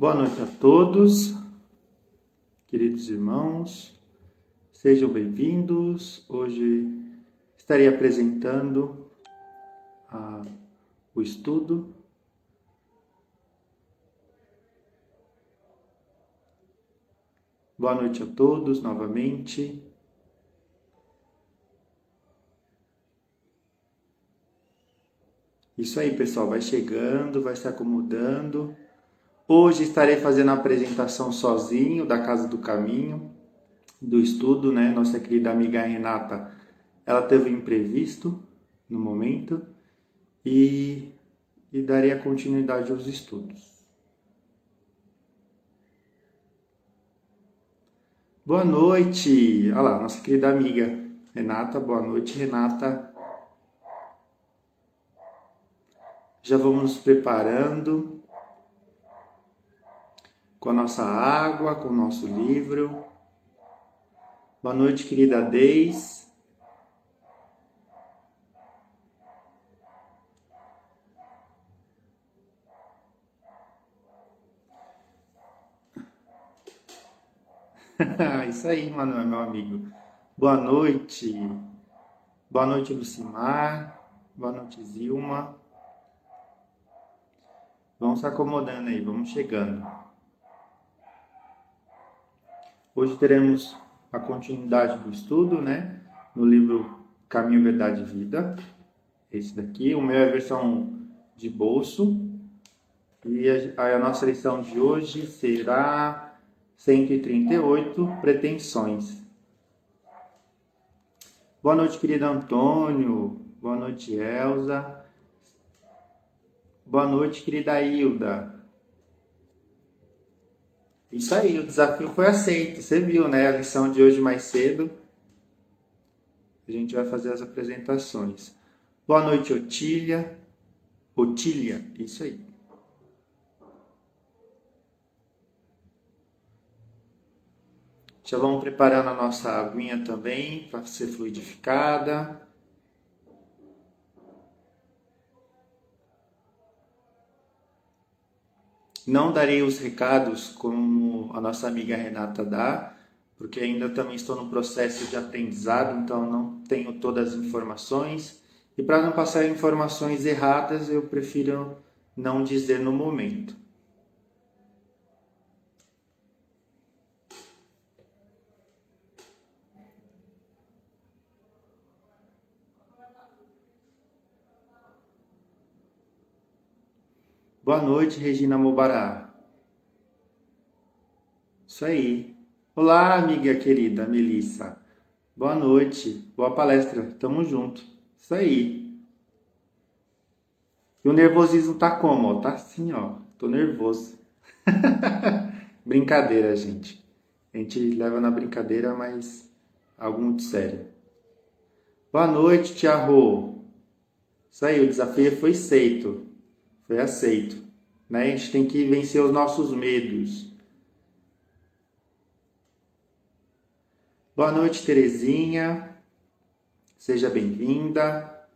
Boa noite a todos, queridos irmãos, sejam bem-vindos. Hoje estarei apresentando o estudo. Boa noite a todos novamente. Isso aí, pessoal, vai chegando, vai se acomodando. Hoje estarei fazendo a apresentação sozinho da Casa do Caminho, do estudo, né? Nossa querida amiga Renata, ela teve um imprevisto no momento e darei a continuidade aos estudos. Boa noite! Olha lá, nossa querida amiga Renata. Boa noite, Renata. Já vamos nos preparando com a nossa água, com o nosso livro. Boa noite, querida Deis. Isso aí, Manuel, meu amigo. Boa noite. Boa noite, Lucimar. Boa noite, Zilma. Vamos se acomodando aí, vamos chegando. Hoje teremos a continuidade do estudo, né? No livro Caminho, Verdade e Vida. Esse daqui, o meu é a versão de bolso. E a nossa lição de hoje será 138, Pretensões. Boa noite, querido Antônio. Boa noite, Elza. Boa noite, querida Hilda. Isso aí, o desafio foi aceito. Você viu, né? A lição de hoje mais cedo. A gente vai fazer as apresentações. Boa noite, Otília. Otília, isso aí. Já vamos preparando a nossa aguinha também para ser fluidificada. Não darei os recados como a nossa amiga Renata dá, porque ainda também estou no processo de aprendizado, então não tenho todas as informações. E para não passar informações erradas, eu prefiro não dizer no momento. Boa noite, Regina Mobará. Isso aí. Olá, amiga querida Melissa. Boa noite. Boa palestra. Tamo junto. Isso aí. E o nervosismo tá como? Ó? Tá assim, ó. Tô nervoso. Brincadeira, gente. A gente leva na brincadeira, mas algo muito sério. Boa noite, Tia Rô. Isso aí, o desafio foi aceito. Foi aceito. Né? A gente tem que vencer os nossos medos. Boa noite, Terezinha. Seja bem-vinda.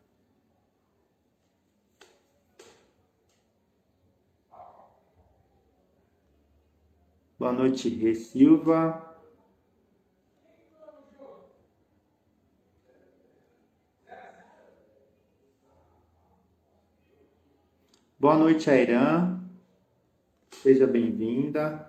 Boa noite, Rê Silva. Boa noite, Airan. Seja bem-vinda.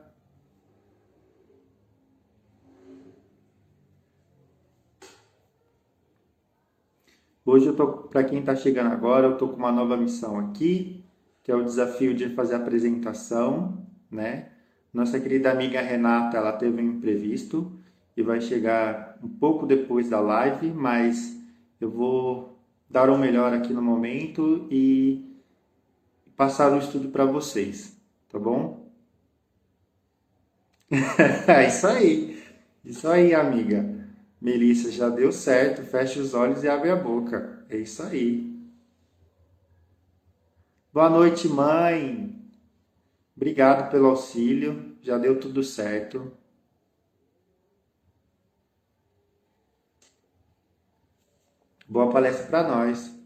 Hoje para quem está chegando agora, eu tô com uma nova missão aqui, que é o desafio de fazer a apresentação, né? Nossa querida amiga Renata, ela teve um imprevisto e vai chegar um pouco depois da live, mas eu vou dar o melhor aqui no momento e passar o estudo para vocês, tá bom? Isso aí, amiga. Melissa, já deu certo. Feche os olhos e abre a boca. É isso aí. Boa noite, mãe. Obrigado pelo auxílio. Já deu tudo certo. Boa palestra para nós.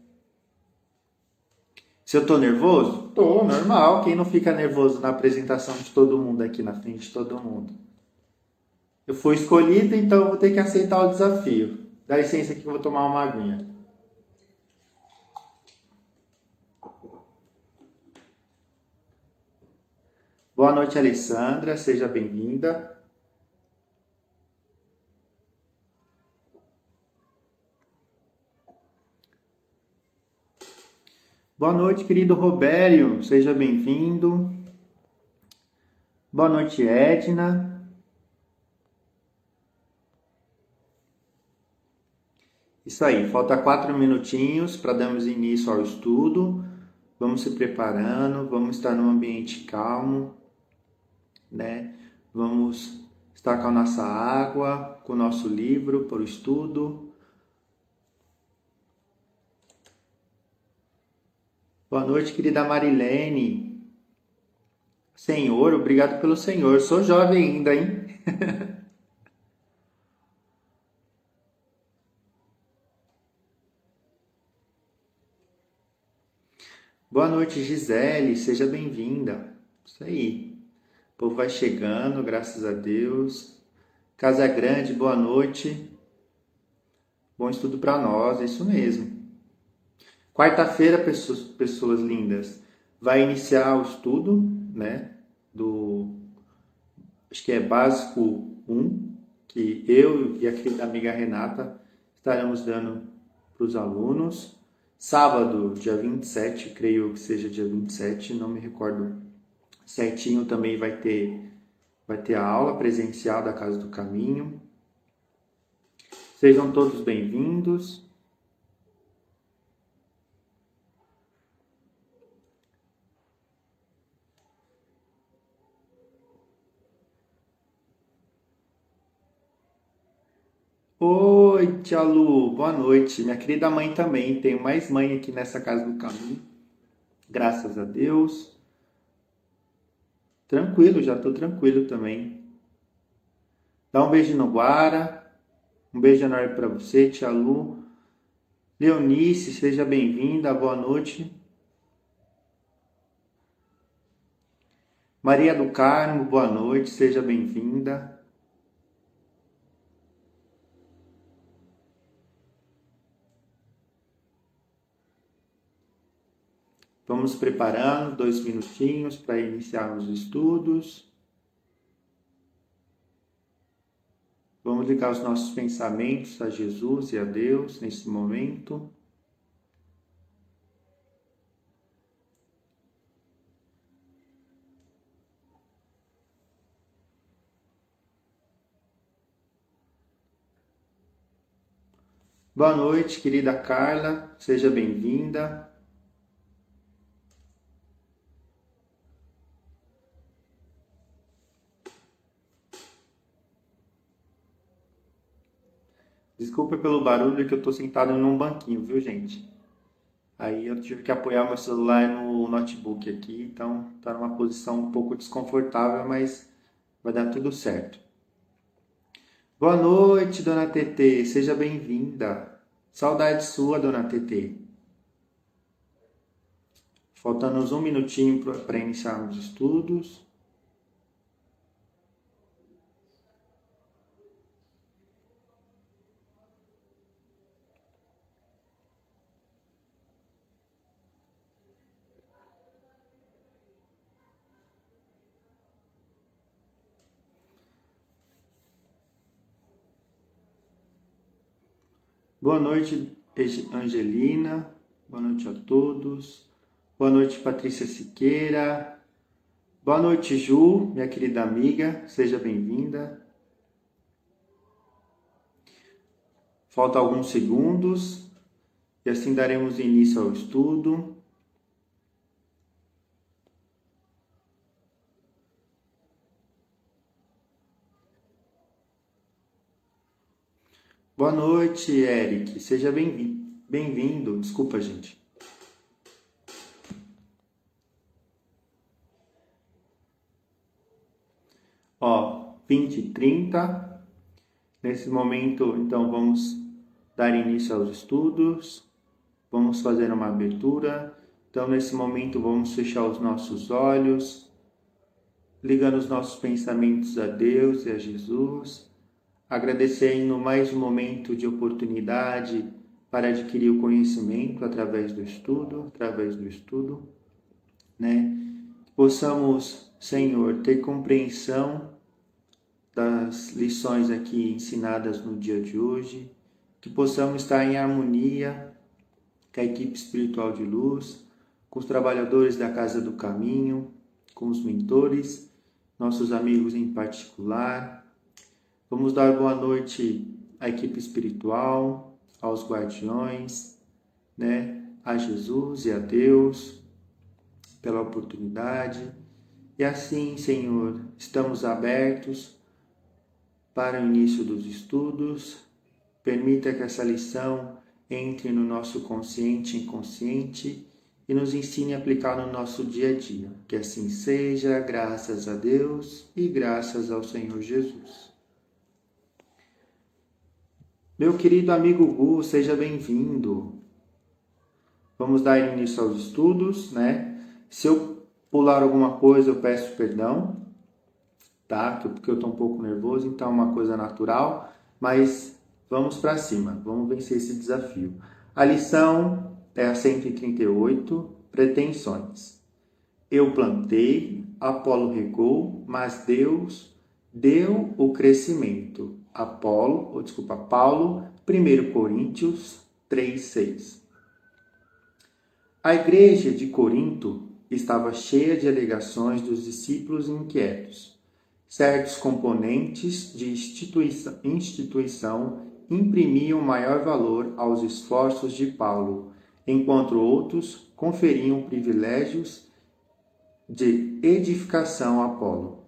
Se eu tô nervoso? Tô, normal. Quem não fica nervoso na apresentação de todo mundo aqui na frente de todo mundo? Eu fui escolhido, então eu vou ter que aceitar o desafio. Dá licença que eu vou tomar uma aguinha. Boa noite, Alessandra. Seja bem-vinda. Boa noite, querido Robério. Seja bem-vindo. Boa noite, Edna. Isso aí, falta 4 minutinhos para darmos início ao estudo. Vamos se preparando, vamos estar num ambiente calmo, né? Vamos estar com a nossa água, com o nosso livro para o estudo. Boa noite, querida Marilene. Senhor, obrigado pelo Senhor. Sou jovem ainda, hein? Boa noite, Gisele. Seja bem-vinda. Isso aí. O povo vai chegando, graças a Deus. Casa Grande, boa noite. Bom estudo para nós, é isso mesmo. Quarta-feira, pessoas lindas, vai iniciar o estudo, né? Acho que é básico 1, que eu e a querida amiga Renata estaremos dando para os alunos. Sábado, dia 27, creio que seja dia 27, não me recordo certinho, também vai ter a aula presencial da Casa do Caminho. Sejam todos bem-vindos. Oi, tia Lu, boa noite. Minha querida mãe também. Tenho mais mãe aqui nessa Casa do Caminho. Graças a Deus. Tranquilo, já tô tranquilo também. Dá um beijo no Guara. Um beijo enorme para você, tia Lu. Leonice, seja bem-vinda. Boa noite. Maria do Carmo, boa noite. Seja bem-vinda. Vamos preparando 2 minutinhos para iniciarmos os estudos. Vamos ligar os nossos pensamentos a Jesus e a Deus nesse momento. Boa noite, querida Carla, seja bem-vinda. Desculpa pelo barulho que eu estou sentado num banquinho, viu, gente? Aí eu tive que apoiar meu celular no notebook aqui, então tá numa posição um pouco desconfortável, mas vai dar tudo certo. Boa noite, dona TT, seja bem-vinda. Saudade sua, dona TT. Faltando uns 1 minutinho para iniciarmos os estudos. Boa noite, Angelina. Boa noite a todos. Boa noite, Patrícia Siqueira. Boa noite, Ju, minha querida amiga. Seja bem-vinda. Falta alguns segundos e assim daremos início ao estudo. Boa noite, Eric. Seja bem-vindo. Desculpa, gente. Ó, 20h30. Nesse momento, então, vamos dar início aos estudos. Vamos fazer uma abertura Então, nesse momento, vamos fechar os nossos olhos, ligando os nossos pensamentos a Deus e a Jesus, agradecendo mais um momento de oportunidade para adquirir o conhecimento através do estudo, né? Possamos, Senhor, ter compreensão das lições aqui ensinadas no dia de hoje, que possamos estar em harmonia com a equipe espiritual de luz, com os trabalhadores da Casa do Caminho, com os mentores, nossos amigos em particular. Vamos dar boa noite à equipe espiritual, aos guardiões, né? A Jesus e a Deus pela oportunidade. E assim, Senhor, estamos abertos para o início dos estudos. Permita que essa lição entre no nosso consciente e inconsciente e nos ensine a aplicar no nosso dia a dia. Que assim seja, graças a Deus e graças ao Senhor Jesus. Meu querido amigo Gu, seja bem-vindo. Vamos dar início aos estudos, né? Se eu pular alguma coisa, eu peço perdão, tá? Porque eu estou um pouco nervoso, então é uma coisa natural, mas vamos para cima, vamos vencer esse desafio. A lição é a 138, pretensões. Eu plantei, Apolo regou, mas Deus deu o crescimento. Paulo, 1 Coríntios 3:6. A igreja de Corinto estava cheia de alegações dos discípulos inquietos. Certos componentes de instituição imprimiam maior valor aos esforços de Paulo, enquanto outros conferiam privilégios de edificação a Apolo.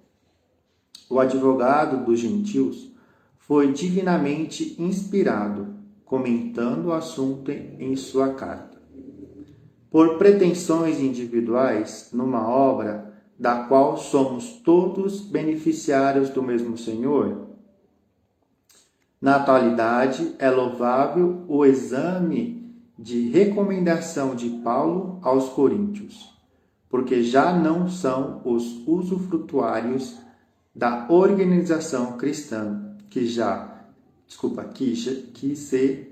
O advogado dos gentios foi divinamente inspirado, comentando o assunto em sua carta. Por pretensões individuais numa obra da qual somos todos beneficiários do mesmo Senhor? Na atualidade, é louvável o exame de recomendação de Paulo aos coríntios, porque já não são os usufrutuários da organização cristã que se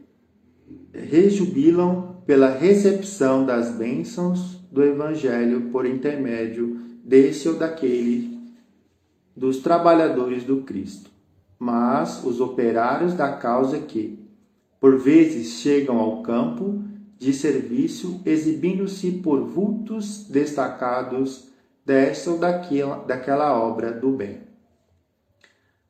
rejubilam pela recepção das bênçãos do Evangelho por intermédio desse ou daquele dos trabalhadores do Cristo, mas os operários da causa que, por vezes, chegam ao campo de serviço exibindo-se por vultos destacados dessa ou daquela obra do bem.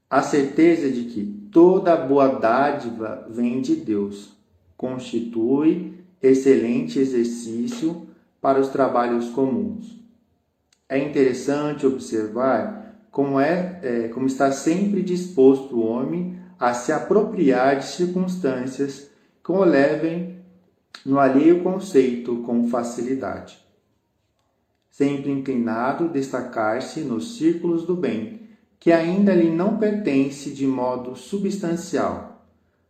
A certeza de que toda boa dádiva vem de Deus constitui excelente exercício para os trabalhos comuns. É interessante observar como está sempre disposto o homem a se apropriar de circunstâncias que o levem no alheio conceito com facilidade. Sempre inclinado a destacar-se nos círculos do bem, que ainda lhe não pertence de modo substancial.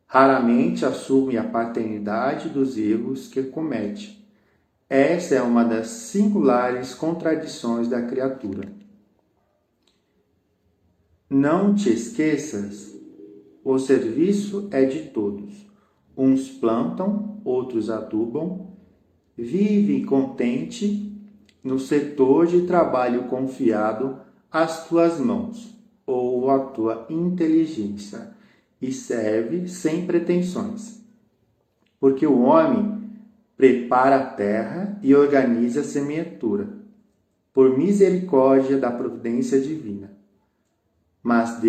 Raramente assume a paternidade dos erros que comete. Essa é uma das singulares contradições da criatura. Não te esqueças, o serviço é de todos. Uns plantam, outros adubam. Vive contente no setor de trabalho confiado às tuas mãos ou à tua inteligência e serve sem pretensões. Porque o homem prepara a terra e organiza a semeadura, por misericórdia da providência divina. Mas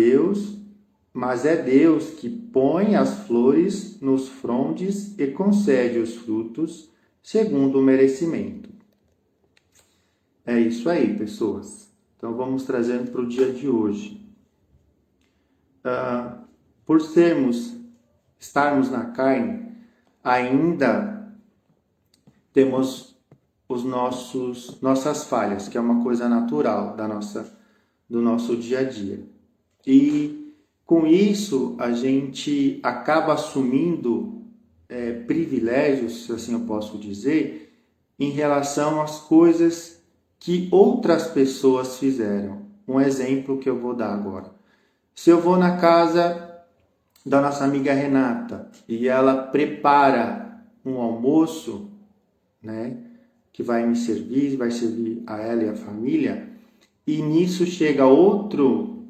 é Deus que põe as flores nos frondes e concede os frutos segundo o merecimento. É isso aí, pessoas. Então vamos trazendo para o dia de hoje. Por estarmos na carne, ainda temos nossas falhas, que é uma coisa natural do nosso dia a dia. E com isso a gente acaba assumindo privilégios, se assim eu posso dizer, em relação às coisas que outras pessoas fizeram. Um exemplo que eu vou dar agora. Se eu vou na casa da nossa amiga Renata e ela prepara um almoço, né, que vai me servir, vai servir a ela e a família, e nisso chega outro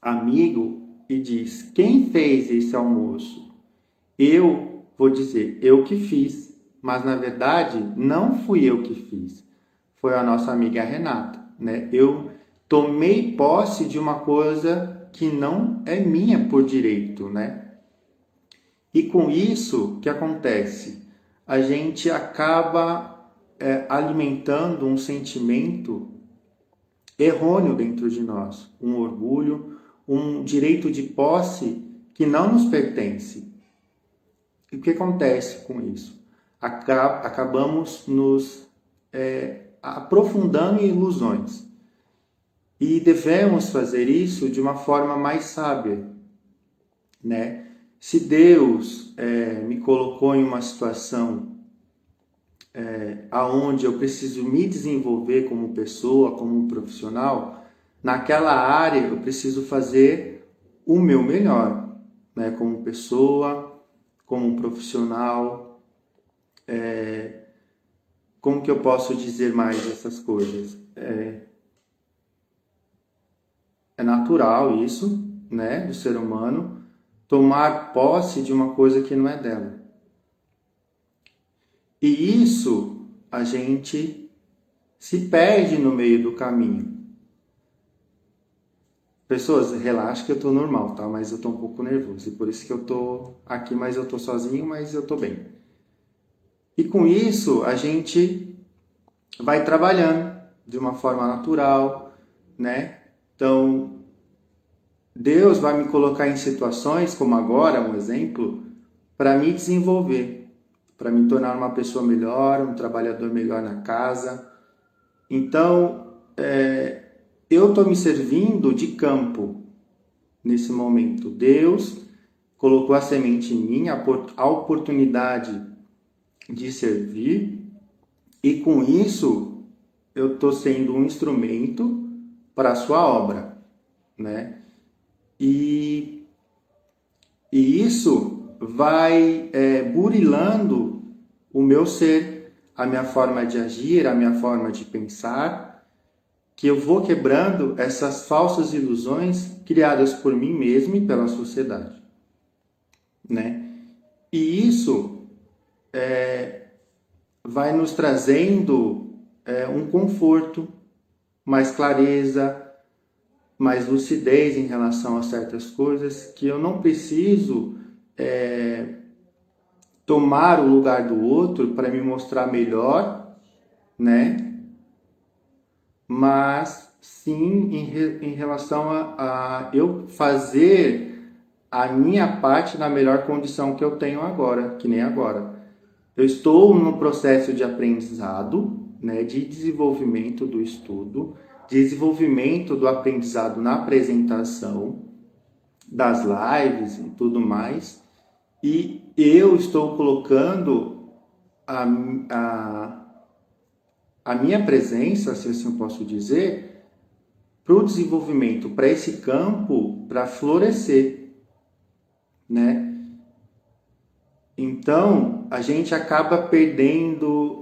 amigo e diz: quem fez esse almoço? Eu vou dizer: eu que fiz, mas na verdade não fui eu que fiz, foi a nossa amiga Renata, né? Eu tomei posse de uma coisa que não é minha por direito, né? E com isso, o que acontece? A gente acaba alimentando um sentimento errôneo dentro de nós, um orgulho, um direito de posse que não nos pertence. E o que acontece com isso? Acabamos nos aprofundando em ilusões. E devemos fazer isso de uma forma mais sábia, né? Se Deus me colocou em uma situação aonde eu preciso me desenvolver como pessoa, como um profissional, naquela área eu preciso fazer o meu melhor, né? Como pessoa, como um profissional. Como que eu posso dizer mais essas coisas? É natural isso, né, do ser humano, tomar posse de uma coisa que não é dela. E isso a gente se perde no meio do caminho. Pessoas, relaxa que eu tô normal, tá? Mas eu tô um pouco nervoso. E por isso que eu tô aqui, mas eu tô sozinho, mas eu tô bem. E com isso, a gente vai trabalhando de uma forma natural, né? Então, Deus vai me colocar em situações, como agora, um exemplo, para me desenvolver, para me tornar uma pessoa melhor, um trabalhador melhor na casa. Então, eu estou me servindo de campo nesse momento. Deus colocou a semente em mim, a oportunidade de servir, e com isso eu estou sendo um instrumento para a sua obra, né? E isso vai burilando o meu ser, a minha forma de agir, a minha forma de pensar, que eu vou quebrando essas falsas ilusões criadas por mim mesmo e pela sociedade, né? E isso vai nos trazendo um conforto, mais clareza, mais lucidez em relação a certas coisas, que eu não preciso tomar o lugar do outro para me mostrar melhor, né? Mas sim em relação a eu fazer a minha parte na melhor condição que eu tenho agora, que nem agora. Eu estou no processo de aprendizado, né, de desenvolvimento do estudo, desenvolvimento do aprendizado na apresentação, das lives e tudo mais, e eu estou colocando a, a, a minha presença, se assim eu posso dizer, para o desenvolvimento, para esse campo, para florescer, né? Então, a gente acaba perdendo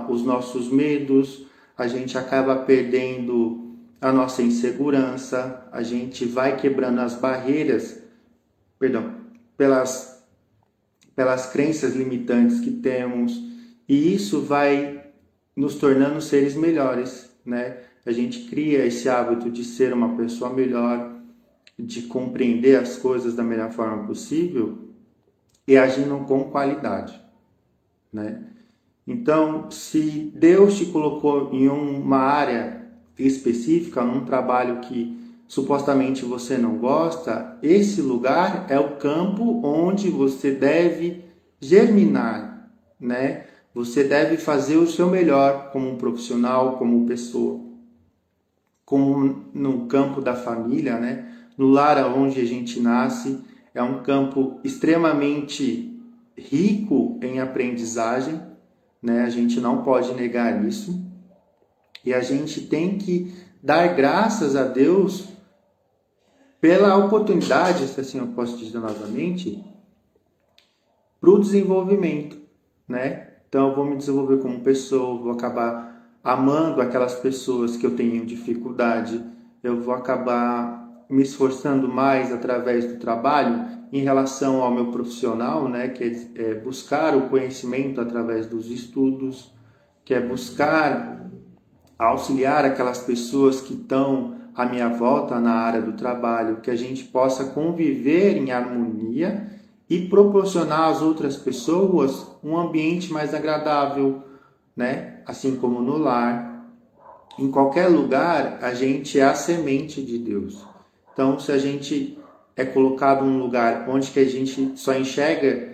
os nossos medos, a gente acaba perdendo a nossa insegurança, a gente vai quebrando as barreiras, perdão, pelas crenças limitantes que temos, e isso vai nos tornando seres melhores, né? A gente cria esse hábito de ser uma pessoa melhor, de compreender as coisas da melhor forma possível e agindo com qualidade, né? Então, se Deus te colocou em uma área específica, num trabalho que supostamente você não gosta, esse lugar é o campo onde você deve germinar, né? Você deve fazer o seu melhor como um profissional, como pessoa, como no campo da família, né? No lar onde a gente nasce, é um campo extremamente rico em aprendizagem, né? A gente não pode negar isso. E a gente tem que dar graças a Deus pela oportunidade, se assim eu posso dizer novamente, para o desenvolvimento, né? Então eu vou me desenvolver como pessoa, vou acabar amando aquelas pessoas que eu tenho dificuldade, eu vou acabar me esforçando mais através do trabalho em relação ao meu profissional, né? Que é buscar o conhecimento através dos estudos, que é buscar auxiliar aquelas pessoas que estão à minha volta na área do trabalho, que a gente possa conviver em harmonia e proporcionar às outras pessoas um ambiente mais agradável, né? Assim como no lar, em qualquer lugar, a gente é a semente de Deus. Então, se a gente é colocado num lugar onde que a gente só enxerga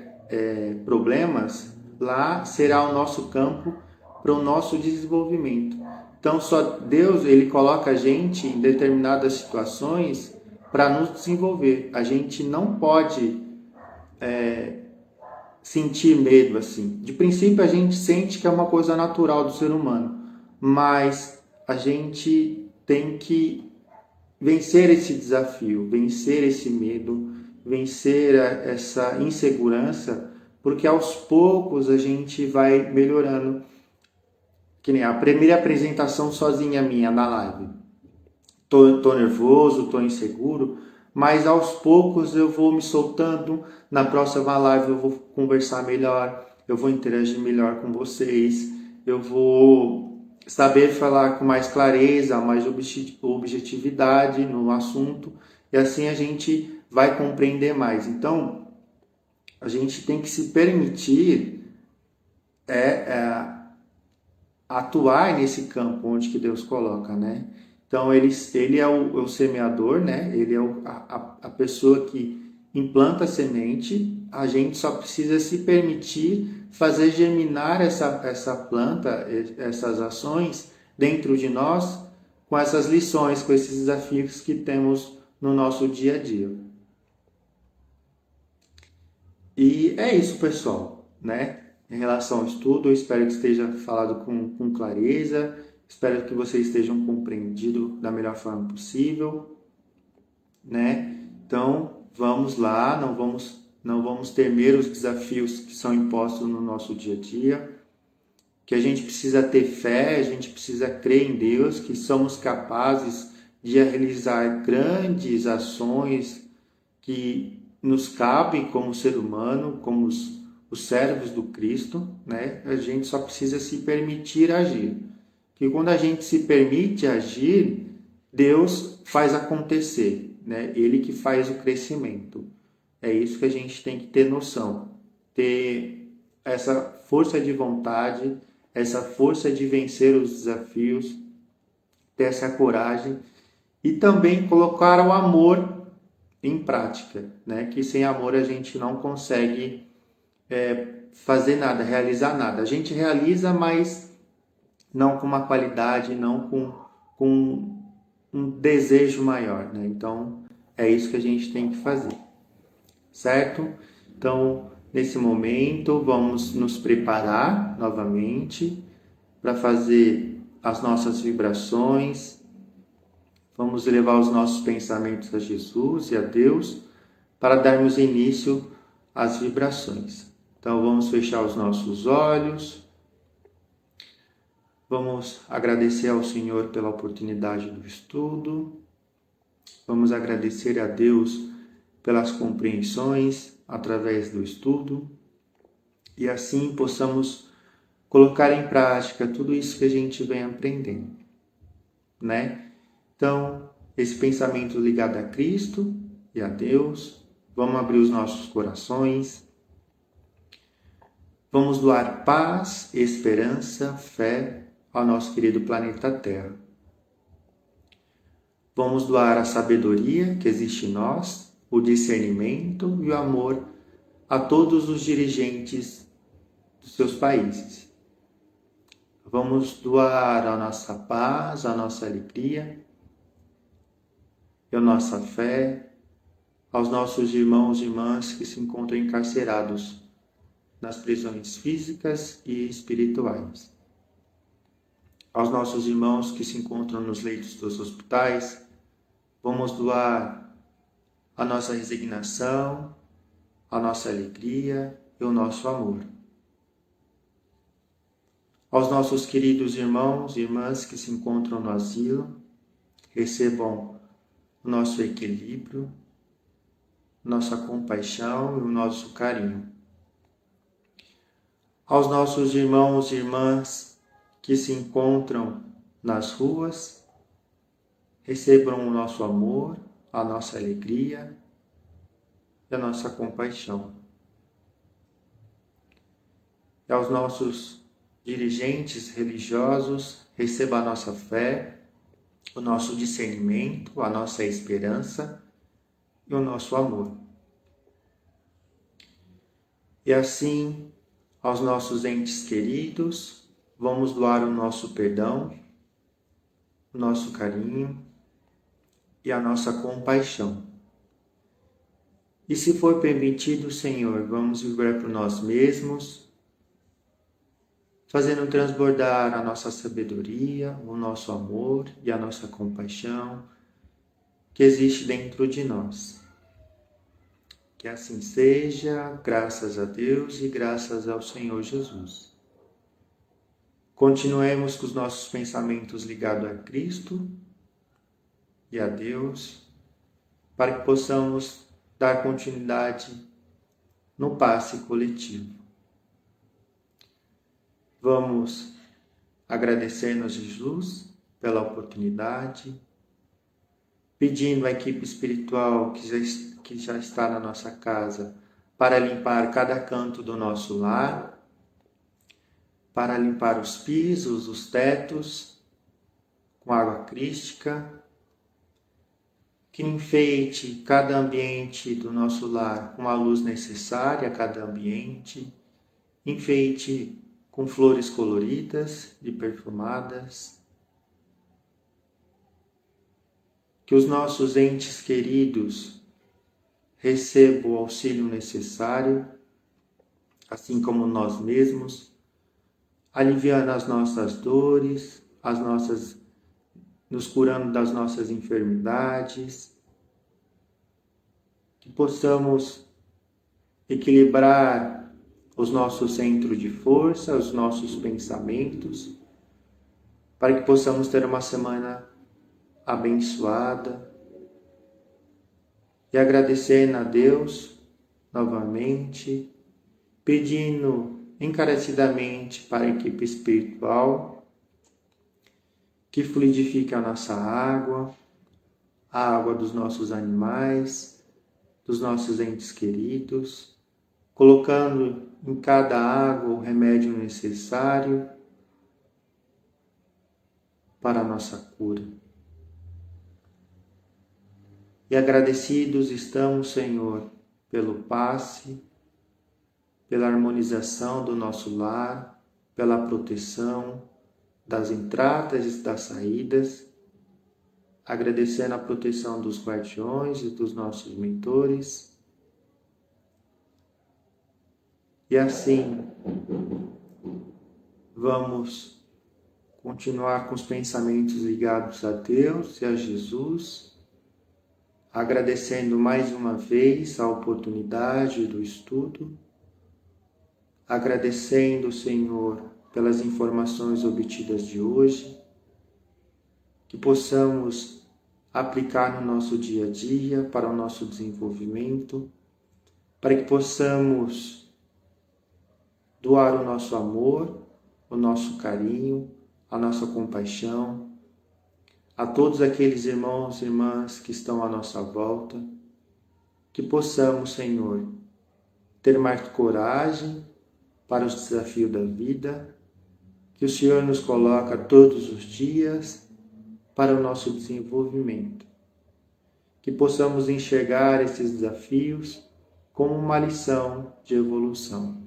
problemas, lá será o nosso campo para o nosso desenvolvimento. Então, só Deus, ele coloca a gente em determinadas situações para nos desenvolver. A gente não pode sentir medo assim. De princípio, a gente sente que é uma coisa natural do ser humano, mas a gente tem que vencer esse desafio, vencer esse medo, vencer essa insegurança, porque aos poucos a gente vai melhorando. Que nem a primeira apresentação sozinha minha na live. Tô nervoso, tô inseguro, mas aos poucos eu vou me soltando. Na próxima live eu vou conversar melhor, eu vou interagir melhor com vocês, eu vou saber falar com mais clareza, mais objetividade no assunto, e assim a gente vai compreender mais. Então, a gente tem que se permitir atuar nesse campo onde que Deus coloca, né? Então ele é o semeador, né? Ele é a pessoa que implanta a semente. A gente só precisa se permitir fazer germinar essa planta, essas ações dentro de nós, com essas lições, com esses desafios que temos no nosso dia a dia. E é isso, pessoal, né? Em relação ao estudo, eu espero que esteja falado com clareza, espero que vocês estejam compreendido da melhor forma possível, né? Então, vamos lá, não vamos temer os desafios que são impostos no nosso dia a dia, que a gente precisa ter fé, a gente precisa crer em Deus, que somos capazes de realizar grandes ações que nos cabem como ser humano, como os servos do Cristo, né? A gente só precisa se permitir agir. Que quando a gente se permite agir, Deus faz acontecer, né? Ele que faz o crescimento. É isso que a gente tem que ter noção. Ter essa força de vontade, essa força de vencer os desafios, ter essa coragem e também colocar o amor em prática, né? Que sem amor a gente não consegue fazer nada, realizar nada. A gente realiza, mas não com uma qualidade, não com um desejo maior, né? Então, é isso que a gente tem que fazer, certo? Então, nesse momento, vamos nos preparar novamente para fazer as nossas vibrações, vamos levar os nossos pensamentos a Jesus e a Deus para darmos início às vibrações. Então vamos fechar os nossos olhos, vamos agradecer ao Senhor pela oportunidade do estudo, vamos agradecer a Deus pelas compreensões através do estudo e assim possamos colocar em prática tudo isso que a gente vem aprendendo, né? Então, esse pensamento ligado a Cristo e a Deus, vamos abrir os nossos corações, vamos doar paz, esperança, fé ao nosso querido planeta Terra. Vamos doar a sabedoria que existe em nós, o discernimento e o amor a todos os dirigentes dos seus países. Vamos doar a nossa paz, a nossa alegria e a nossa fé aos nossos irmãos e irmãs que se encontram encarcerados nas prisões físicas e espirituais. Aos nossos irmãos que se encontram nos leitos dos hospitais, vamos doar a nossa resignação, a nossa alegria e o nosso amor. Aos nossos queridos irmãos e irmãs que se encontram no asilo, recebam o nosso equilíbrio, nossa compaixão e o nosso carinho. Aos nossos irmãos e irmãs que se encontram nas ruas, recebam o nosso amor, a nossa alegria e a nossa compaixão. E aos nossos dirigentes religiosos, receba a nossa fé, o nosso discernimento, a nossa esperança e o nosso amor. E assim, aos nossos entes queridos, vamos doar o nosso perdão, o nosso carinho e a nossa compaixão. E se for permitido, Senhor, vamos viver por nós mesmos, fazendo transbordar a nossa sabedoria, o nosso amor e a nossa compaixão que existe dentro de nós. Que assim seja, graças a Deus e graças ao Senhor Jesus. Continuemos com os nossos pensamentos ligados a Cristo e a Deus, para que possamos dar continuidade no passe coletivo. Vamos agradecendo a Jesus pela oportunidade, pedindo à equipe espiritual que já está na nossa casa para limpar cada canto do nosso lar, para limpar os pisos, os tetos com água crística, que enfeite cada ambiente do nosso lar com a luz necessária a cada ambiente, enfeite com flores coloridas e perfumadas. Que os nossos entes queridos recebam o auxílio necessário, assim como nós mesmos, aliviando as nossas dores, nos curando das nossas enfermidades, que possamos equilibrar os nossos centros de força, os nossos pensamentos, para que possamos ter uma semana abençoada e agradecendo a Deus novamente, pedindo encarecidamente para a equipe espiritual que fluidifique a nossa água, a água dos nossos animais, dos nossos entes queridos, colocando em cada água o remédio necessário para a nossa cura. E agradecidos estamos, Senhor, pelo passe, pela harmonização do nosso lar, pela proteção das entradas e das saídas, agradecendo a proteção dos guardiões e dos nossos mentores. E assim, vamos continuar com os pensamentos ligados a Deus e a Jesus, agradecendo mais uma vez a oportunidade do estudo, agradecendo, Senhor, pelas informações obtidas de hoje, que possamos aplicar no nosso dia a dia para o nosso desenvolvimento, para que possamos doar o nosso amor, o nosso carinho, a nossa compaixão a todos aqueles irmãos e irmãs que estão à nossa volta, que possamos, Senhor, ter mais coragem para os desafios da vida, que o Senhor nos coloca todos os dias para o nosso desenvolvimento. Que possamos enxergar esses desafios como uma lição de evolução.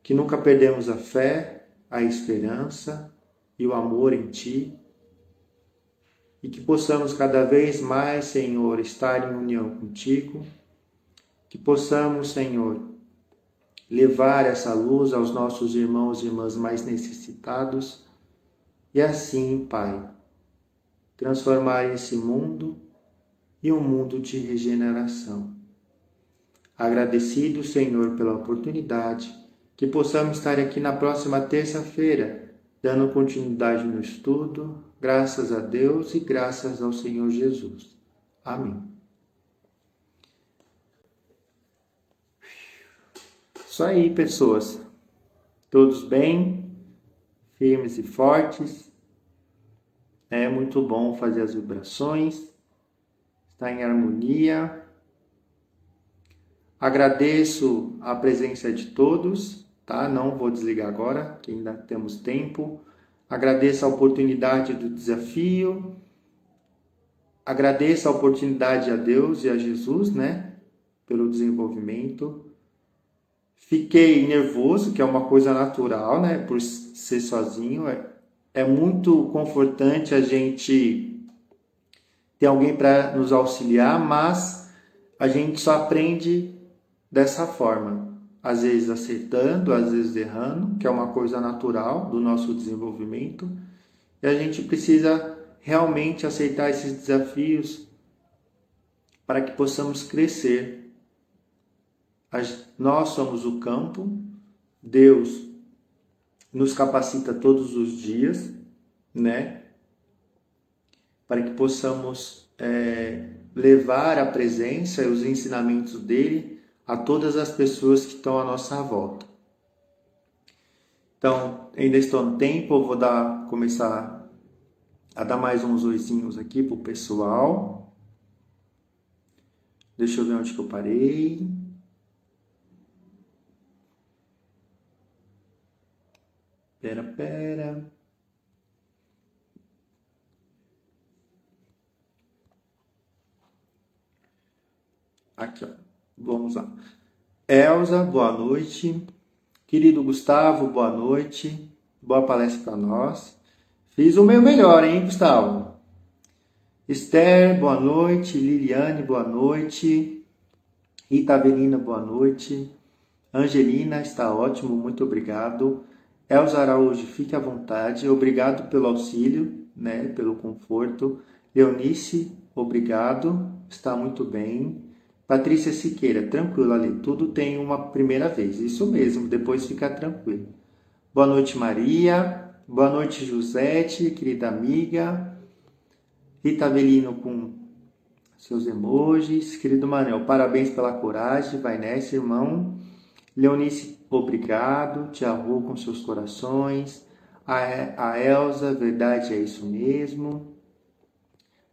Que nunca perdemos a fé, a esperança e o amor em Ti. E que possamos cada vez mais, Senhor, estar em união contigo. Que possamos, Senhor, levar essa luz aos nossos irmãos e irmãs mais necessitados e assim, Pai, transformar esse mundo em um mundo de regeneração. Agradecido, Senhor, pela oportunidade, que possamos estar aqui na próxima terça-feira, dando continuidade no estudo, graças a Deus e graças ao Senhor Jesus. Amém. Isso aí, pessoas. Todos bem? Firmes e fortes? É muito bom fazer as vibrações. Está em harmonia. Agradeço a presença de todos, tá? Não vou desligar agora, que ainda temos tempo. Agradeço a oportunidade do desafio. Agradeço a oportunidade a Deus e a Jesus, né? Pelo desenvolvimento. Fiquei nervoso, que é uma coisa natural, né? Por ser sozinho. É muito confortante a gente ter alguém para nos auxiliar, mas a gente só aprende dessa forma. Às vezes acertando, às vezes errando, que é uma coisa natural do nosso desenvolvimento. E a gente precisa realmente aceitar esses desafios para que possamos crescer. Nós somos o campo, Deus nos capacita todos os dias, né? Para que possamos levar a presença e os ensinamentos dele a todas as pessoas que estão à nossa volta. Então, ainda estou no tempo, eu vou começar a dar mais uns oizinhos aqui pro pessoal. Deixa eu ver onde que eu parei. Pera. Aqui, ó. Vamos lá. Elza, boa noite. Querido Gustavo, boa noite. Boa palestra para nós. Fiz o meu melhor, hein, Gustavo? Esther, boa noite. Liliane, boa noite. Rita Avelina, boa noite. Angelina, está ótimo, muito obrigado. Elza Araújo, fique à vontade. Obrigado pelo auxílio, né, pelo conforto. Leonice, obrigado. Está muito bem. Patrícia Siqueira, tranquilo, Ali, tudo tem uma primeira vez. Isso mesmo, depois fica tranquilo. Boa noite, Maria. Boa noite, Josete, querida amiga. Rita Avelino com seus emojis. Querido Manel, parabéns pela coragem. Vai nessa, irmão. Leonice, obrigado. Tia Rô com seus corações. A Elza, verdade, é isso mesmo.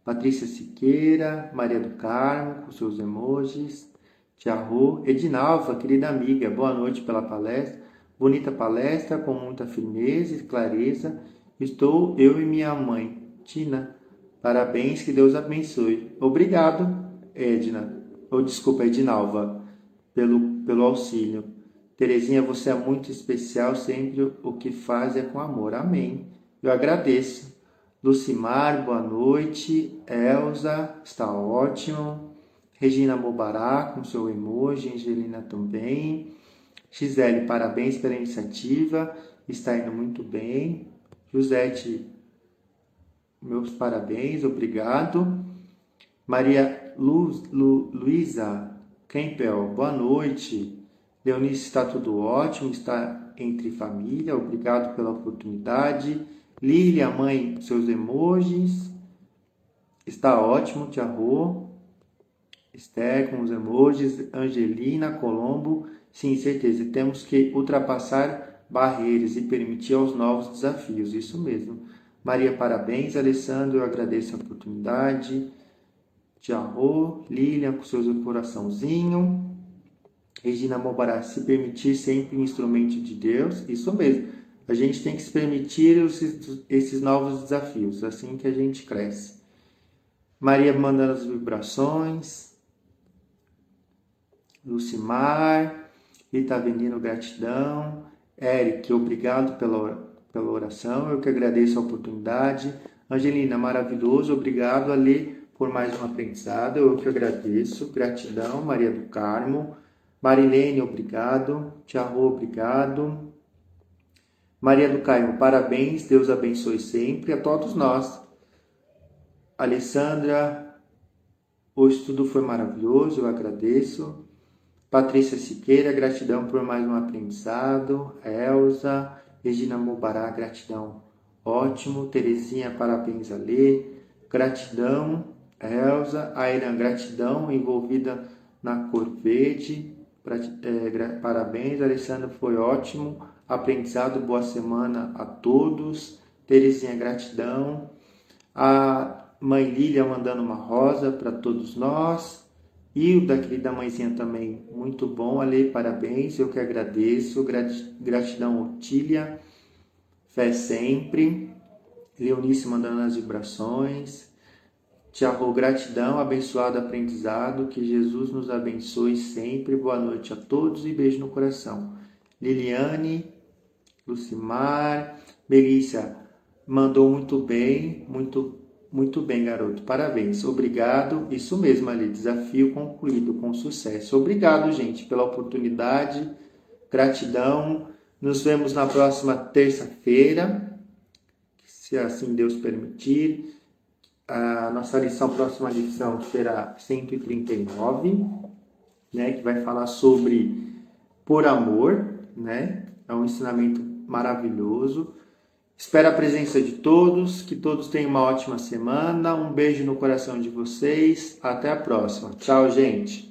Patrícia Siqueira, Maria do Carmo, com seus emojis. Tia Rô, Edinalva, querida amiga, boa noite pela palestra. Bonita palestra, com muita firmeza e clareza. Estou eu e minha mãe, Tina. Parabéns, que Deus abençoe. Obrigado, Edinalva, pelo auxílio. Terezinha, você é muito especial, sempre o que faz é com amor. Amém. Eu agradeço. Lucimar, boa noite. Elza, está ótimo. Regina Mobará, com seu emoji. Angelina também. Gisele, parabéns pela iniciativa. Está indo muito bem. Josete, meus parabéns, obrigado. Maria Luísa Kempel, boa noite. Leonice, está tudo ótimo, está entre família, obrigado pela oportunidade. Lília, mãe, seus emojis. Está ótimo, Tia Rô. Esther com os emojis. Angelina, Colombo. Sim, certeza, temos que ultrapassar barreiras e permitir aos novos desafios, isso mesmo. Maria, parabéns. Alessandro, eu agradeço a oportunidade. Tia Rô, Lilian com seus coraçãozinho. Regina Mobará, se permitir sempre instrumento de Deus, isso mesmo. A gente tem que se permitir esses novos desafios, assim que a gente cresce. Maria mandando as vibrações. Lucimar, Rita Avelino, gratidão. Eric, obrigado pela oração, eu que agradeço a oportunidade. Angelina, maravilhoso, obrigado, Ale, por mais um aprendizado, eu que agradeço. Gratidão, Maria do Carmo. Marilene, obrigado. Tia Rô, obrigado. Maria do Carmo, parabéns, Deus abençoe sempre a todos nós. Alessandra, o estudo foi maravilhoso, eu agradeço. Patrícia Siqueira, gratidão por mais um aprendizado. Elza, Regina Mubará, gratidão, ótimo. Terezinha, parabéns a Lê, gratidão. Elza, Airan, gratidão, envolvida na cor verde, parabéns. Alessandra, foi ótimo. Aprendizado, boa semana a todos. Terezinha, gratidão. A mãe Lília mandando uma rosa para todos nós. E o da querida mãezinha também, muito bom. Ale, parabéns, eu que agradeço. Gratidão, Otília. Fé sempre. Leonice mandando as vibrações. Tia Rô, gratidão, abençoado aprendizado. Que Jesus nos abençoe sempre. Boa noite a todos e beijo no coração. Liliane, Lucimar, Melissa mandou muito bem, muito bem, garoto. Parabéns. Obrigado. Isso mesmo, ali. Desafio concluído com sucesso. Obrigado, gente, pela oportunidade. Gratidão. Nos vemos na próxima terça-feira, se assim Deus permitir. A nossa próxima lição será 139, né, que vai falar sobre por amor, né? É um ensinamento maravilhoso. Espero a presença de todos, que todos tenham uma ótima semana. Um beijo no coração de vocês. Até a próxima. Tchau, gente.